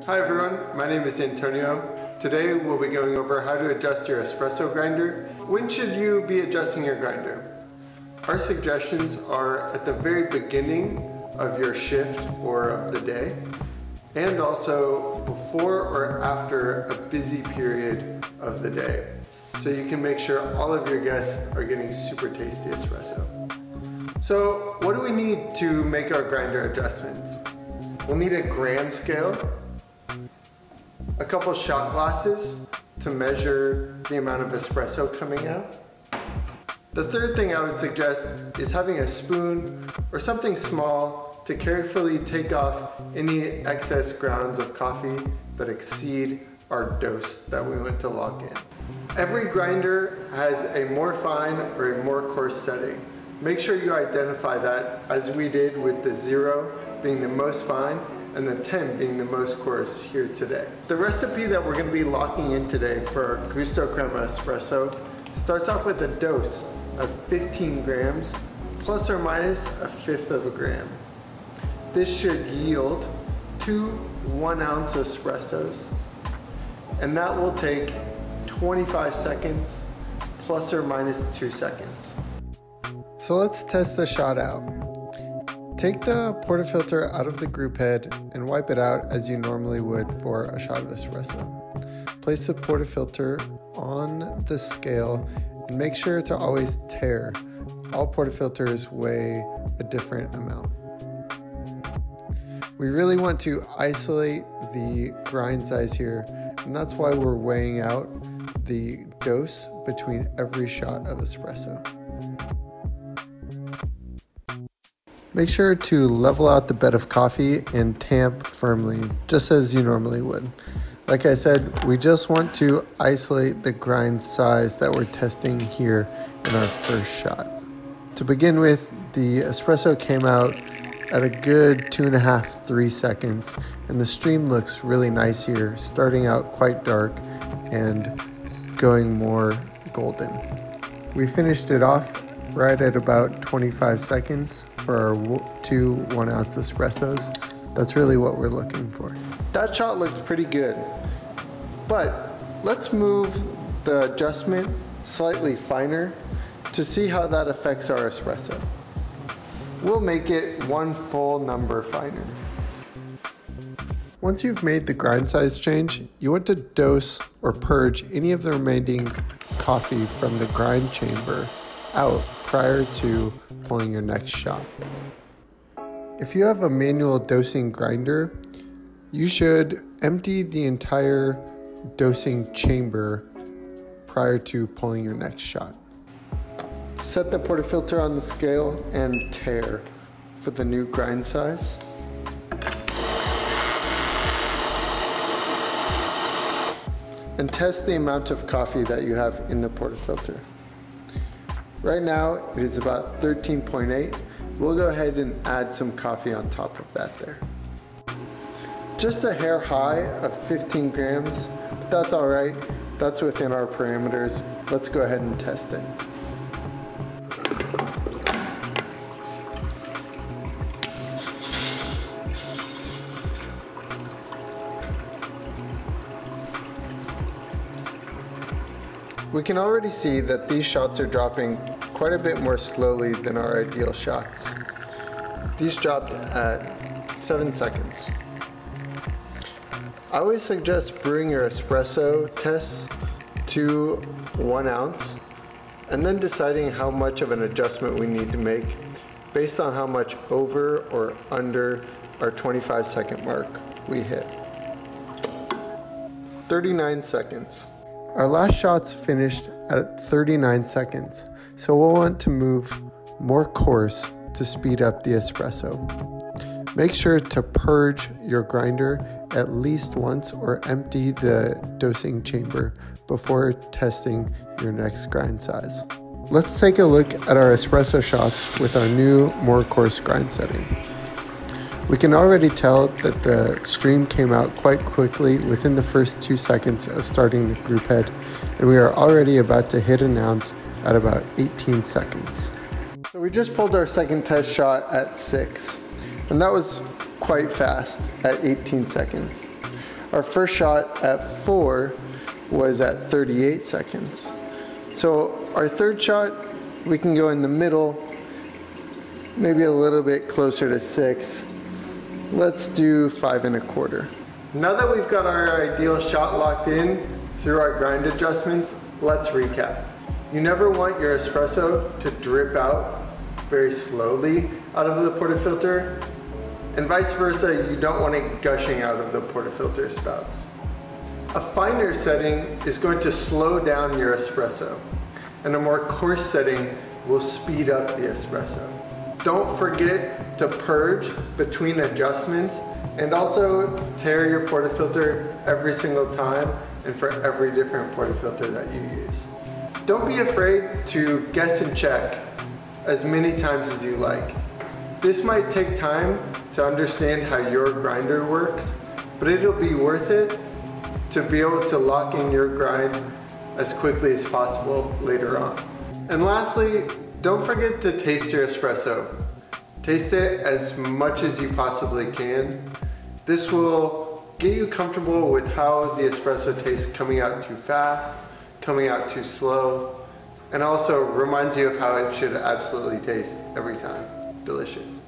Hi everyone, my name is Antonio. Today we'll be going over how to adjust your espresso grinder. When should you be adjusting your grinder? Our suggestions are at the very beginning of your shift or of the day, and also before or after a busy period of the day, so you can make sure all of your guests are getting super tasty espresso. So what do we need to make our grinder adjustments? We'll need a gram scale, a couple shot glasses to measure the amount of espresso coming out. The third thing I would suggest is having a spoon or something small to carefully take off any excess grounds of coffee that exceed our dose that we want to lock in. Every grinder has a more fine or a more coarse setting. Make sure you identify that, as we did with the 0 being the most fine and the 10 being the most coarse here today. The recipe that we're going to be locking in today for our Gusto Crema Espresso starts off with a dose of 15 grams plus or minus a fifth of a gram. This should yield 2 1-ounce espressos, and that will take 25 seconds plus or minus 2 seconds. So let's test the shot out. Take the portafilter out of the group head and wipe it out as you normally would for a shot of espresso. Place the portafilter on the scale and make sure to always tare. All portafilters weigh a different amount. We really want to isolate the grind size here, and that's why we're weighing out the dose between every shot of espresso. Make sure to level out the bed of coffee and tamp firmly, just as you normally would. Like I said, we just want to isolate the grind size that we're testing here in our first shot. To begin with, the espresso came out at a good 2.5–3 seconds, and the stream looks really nice here, starting out quite dark and going more golden. We finished it off right at about 25 seconds for our 2 1-ounce espressos. That's really what we're looking for. That shot looked pretty good, but let's move the adjustment slightly finer to see how that affects our espresso. We'll make it 1 full number finer. Once you've made the grind size change, you want to dose or purge any of the remaining coffee from the grind chamber out prior to pulling your next shot. If you have a manual dosing grinder, you should empty the entire dosing chamber prior to pulling your next shot. Set the portafilter on the scale and tare for the new grind size. And test the amount of coffee that you have in the portafilter. Right now it is about 13.8. We'll go ahead and add some coffee on top of that there. Just a hair high of 15 grams, but that's all right. That's within our parameters. Let's go ahead and test it. We can already see that these shots are dropping quite a bit more slowly than our ideal shots. These dropped at 7 seconds. I always suggest brewing your espresso tests to 1 ounce and then deciding how much of an adjustment we need to make based on how much over or under our 25-second mark we hit. 39 seconds. Our last shot's finished at 39 seconds, so we'll want to move more coarse to speed up the espresso. Make sure to purge your grinder at least once or empty the dosing chamber before testing your next grind size. Let's take a look at our espresso shots with our new, more coarse grind setting. We can already tell that the stream came out quite quickly within the first 2 seconds of starting the group head, and we are already about to hit an ounce at about 18 seconds. So we just pulled our second test shot at 6, and that was quite fast at 18 seconds. Our first shot at 4 was at 38 seconds. So our third shot, we can go in the middle, maybe a little bit closer to 6. Let's do 5 1/4. Now that we've got our ideal shot locked in through our grind adjustments, let's recap. You never want your espresso to drip out very slowly out of the portafilter, and vice versa, you don't want it gushing out of the portafilter spouts. A finer setting is going to slow down your espresso, and a more coarse setting will speed up the espresso. Don't forget to purge between adjustments, and also tare your portafilter every single time and for every different portafilter that you use. Don't be afraid to guess and check as many times as you like. This might take time to understand how your grinder works, but it'll be worth it to be able to lock in your grind as quickly as possible later on. And lastly, don't forget to taste your espresso. Taste it as much as you possibly can. This will get you comfortable with how the espresso tastes coming out too fast, coming out too slow, and also reminds you of how it should absolutely taste every time. Delicious.